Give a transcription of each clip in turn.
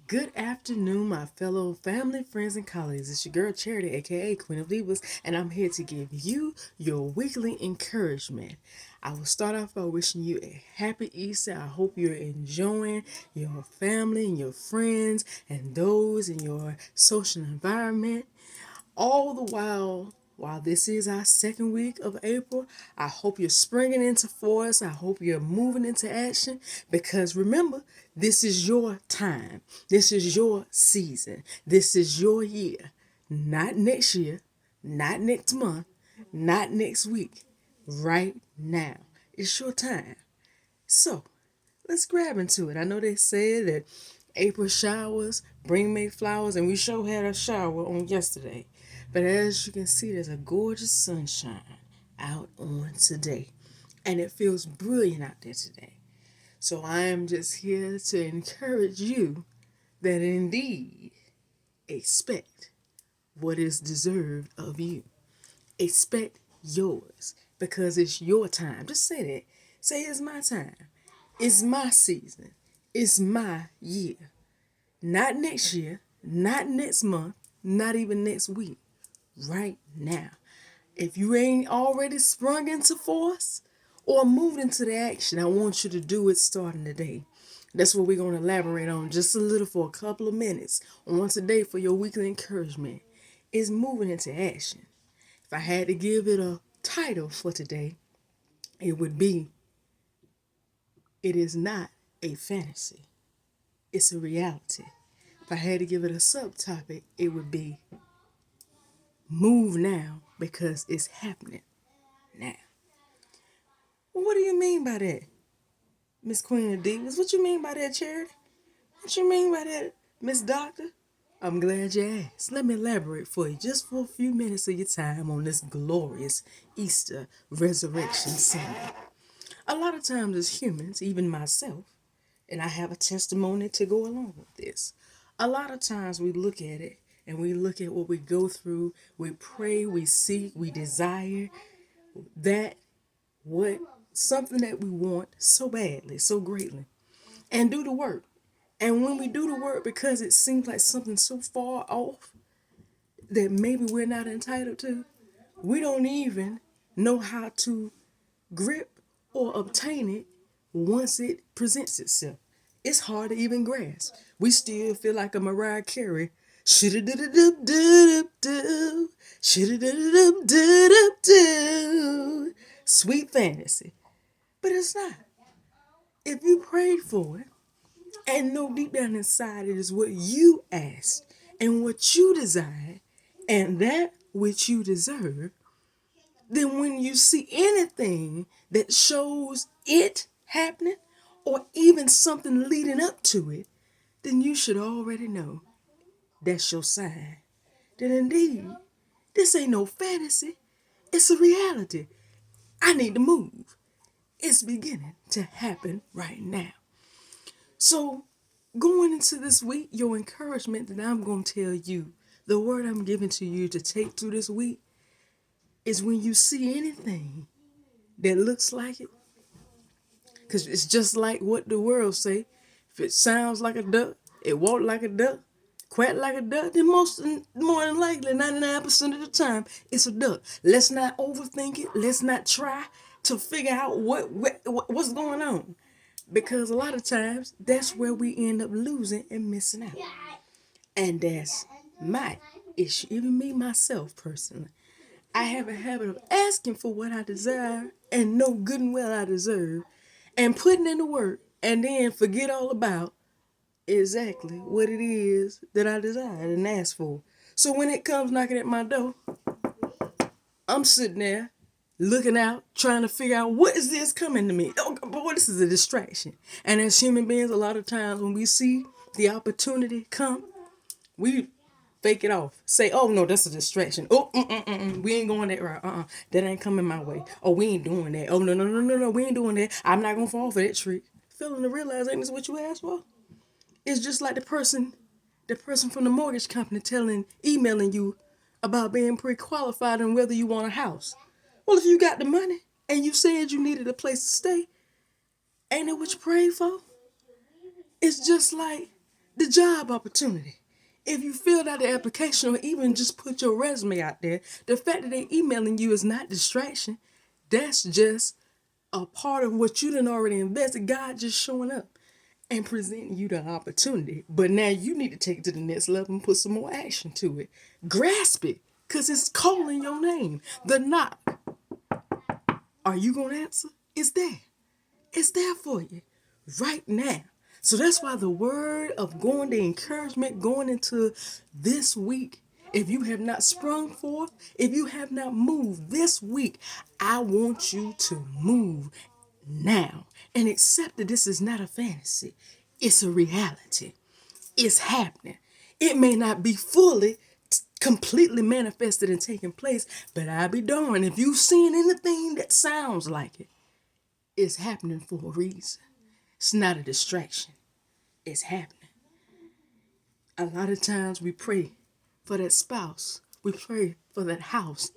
Good afternoon, my fellow family, friends, and colleagues. It's your girl Charity, aka Queen of Divas, and I'm here to give you your weekly encouragement. I will start off by wishing you a happy Easter. I hope you're enjoying your family and your friends and those in your social environment. All the while this is our second week of April, I hope you're springing into force. I hope you're moving into action because remember, this is your time. This is your season. This is your year. Not next year, not next month, not next week. Right now. It's your time. So, let's grab into it. I know they said that April showers bring May flowers, and we sure had a shower on yesterday. But as you can see, there's a gorgeous sunshine out on today, and it feels brilliant out there today. So I am just here to encourage you that indeed expect what is deserved of you. Expect yours because it's your time. Just say that. Say it's my time. It's my season. It's my year. Not next year, not next month, not even next week. Right now. If you ain't already sprung into force or moved into the action, I want you to do it starting today. That's what we're going to elaborate on just a little for a couple of minutes on today for your weekly encouragement. Is moving into action. If I had to give it a title for today, it would be It Is Not a Fantasy. It's a reality. If I had to give it a subtopic, it would be Move Now because it's happening now. Well, what do you mean by that, Miss Queen of Divas? What you mean by that, Charity? What you mean by that, Miss Doctor? I'm glad you asked. Let me elaborate for you just for a few minutes of your time on this glorious Easter Resurrection Sunday. A lot of times as humans, even myself, and I have a testimony to go along with this. A lot of times we look at it and we look at what we go through, we pray, we seek, we desire that what something that we want so badly, so greatly, and do the work. And when we do the work, because it seems like something so far off that maybe we're not entitled to, we don't even know how to grip or obtain it once it presents itself. It's hard to even grasp. We still feel like a Mariah Carey. Shoulda did it do do do. Shoulda did it do do. Sweet fantasy. But it's not. If you prayed for it and know deep down inside it is what you asked and what you desired and that which you deserve, then when you see anything that shows it happening or even something leading up to it, then you should already know that's your sign. That indeed, this ain't no fantasy, it's a reality. I need to move. It's beginning to happen right now. So, going into this week, your encouragement that I'm going to tell you, the word I'm giving to you to take through this week is when you see anything that looks like it, because it's just like what the world say. If it sounds like a duck, it walk like a duck, quack like a duck, then more than likely, 99% of the time, it's a duck. Let's not overthink it. Let's not try to figure out what's going on. Because a lot of times, that's where we end up losing and missing out. And that's my issue, even me, myself, personally. I have a habit of asking for what I desire and know good and well I deserve and putting in the work and then forget all about exactly what it is that I desired and asked for. So when it comes knocking at my door, I'm sitting there looking out, trying to figure out what is this coming to me. Oh, boy, this is a distraction. And as human beings, a lot of times when we see the opportunity come, we fake it off. Say, oh no, that's a distraction. Oh, we ain't going that route. That ain't coming my way. Oh, we ain't doing that. Oh, no, no, no, no, no, we ain't doing that. I'm not gonna fall for that trick. Failing to realize ain't this what you asked for? It's just like the person from the mortgage company emailing you about being pre-qualified and whether you want a house. Well, if you got the money and you said you needed a place to stay, ain't it what you prayed for? It's just like The job opportunity. If you filled out the application or even just put your resume out there, the fact that they're emailing you is not distraction. That's just a part of what you done already invested. God just showing up and presenting you the opportunity. But now you need to take it to the next level and put some more action to it. Grasp it, because it's calling your name. The knock. Are you going to answer? It's there. It's there for you right now. So that's why the word of going, the encouragement going into this week, if you have not sprung forth, if you have not moved this week, I want you to move now and accept that this is not a fantasy. It's a reality. It's happening. It may not be fully, completely manifested and taking place, but I be darned if you've seen anything that sounds like it. It's happening for a reason. It's not a distraction. It's happening. A lot of times we pray for that spouse. We pray for that house.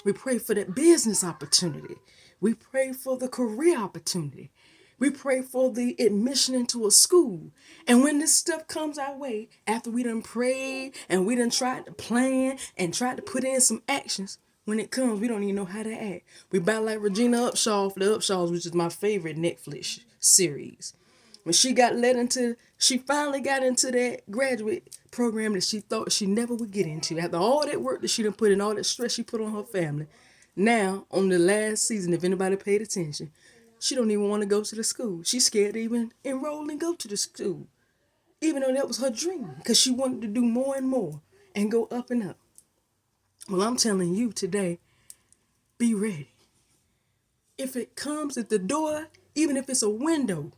We pray for that business opportunity. We pray for the career opportunity. We pray for the admission into a school. And when this stuff comes our way, after we done prayed and we done tried to plan and tried to put in some actions, when it comes, we don't even know how to act. We about like Regina Upshaw for the Upshaws, which is my favorite Netflix series. When she finally got into that graduate program that she thought she never would get into. After all that work that she done put in, all that stress she put on her family. Now, on the last season, if anybody paid attention, she don't even want to go to the school. She's scared to even enroll and go to the school. Even though that was her dream. Because she wanted to do more and more and go up and up. Well, I'm telling you today, be ready. If it comes at the door, even if it's a window,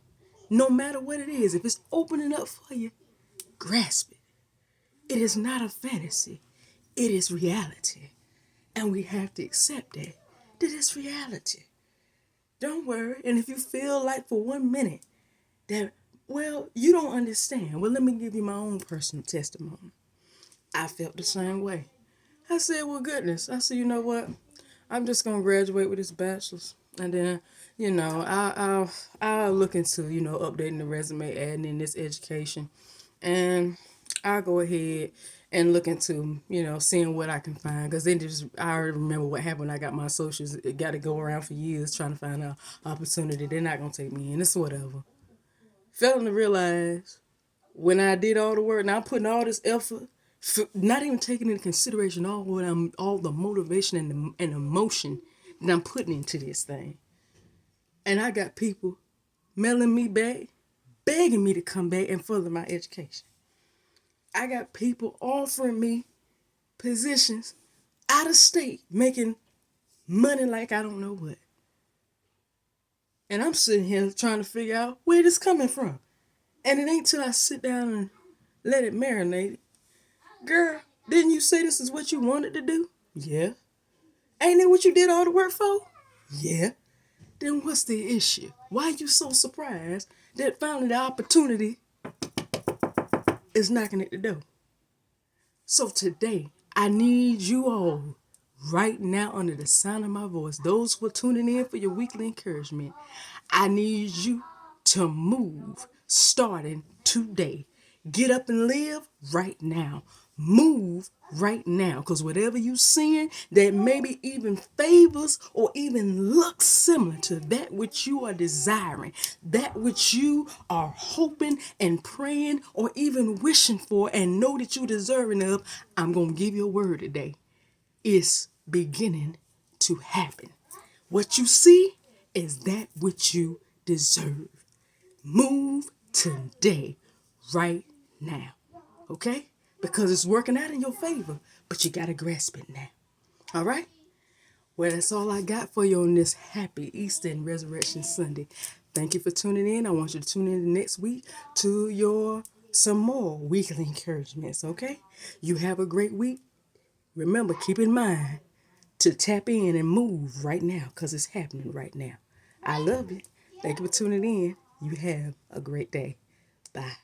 no matter what it is, if it's opening up for you, grasp it. It is not a fantasy. It is reality. And we have to accept that it's reality. Don't worry. And if you feel like for 1 minute that, well, you don't understand, well, let me give you my own personal testimony. I felt the same way. I said, well, goodness. I said, you know what? I'm just going to graduate with this bachelor's. And then, I'll look into, updating the resume, adding in this education. And I'll go ahead and look into, seeing what I can find. Because I already remember what happened when I got my associates. It got to go around for years trying to find an opportunity. They're not going to take me in. It's whatever. Failing to realize when I did all the work, now I'm putting all this effort, not even taking into consideration all the motivation and emotion that I'm putting into this thing. And I got people mailing me back, begging me to come back and further my education. I got people offering me positions out of state, making money like I don't know what. And I'm sitting here trying to figure out where this coming from. And it ain't till I sit down and let it marinate. Girl, didn't you say this is what you wanted to do? Yeah. Ain't that what you did all the work for? Yeah. Then what's the issue? Why are you so surprised that finally the opportunity is knocking at the door? So today, I need you all right now under the sound of my voice, those who are tuning in for your weekly encouragement, I need you to move starting today. Get up and live right now. Move right now, because whatever you're seeing that maybe even favors or even looks similar to that which you are desiring, that which you are hoping and praying or even wishing for and know that you're deserving of, I'm going to give you a word today. It's beginning to happen. What you see is that which you deserve. Move today, right now. Okay? Because it's working out in your favor, but you got to grasp it now. All right? Well, that's all I got for you on this happy Easter and Resurrection Sunday. Thank you for tuning in. I want you to tune in next week to some more weekly encouragements, okay? You have a great week. Remember, keep in mind to tap in and move right now because it's happening right now. I love you. Thank you for tuning in. You have a great day. Bye.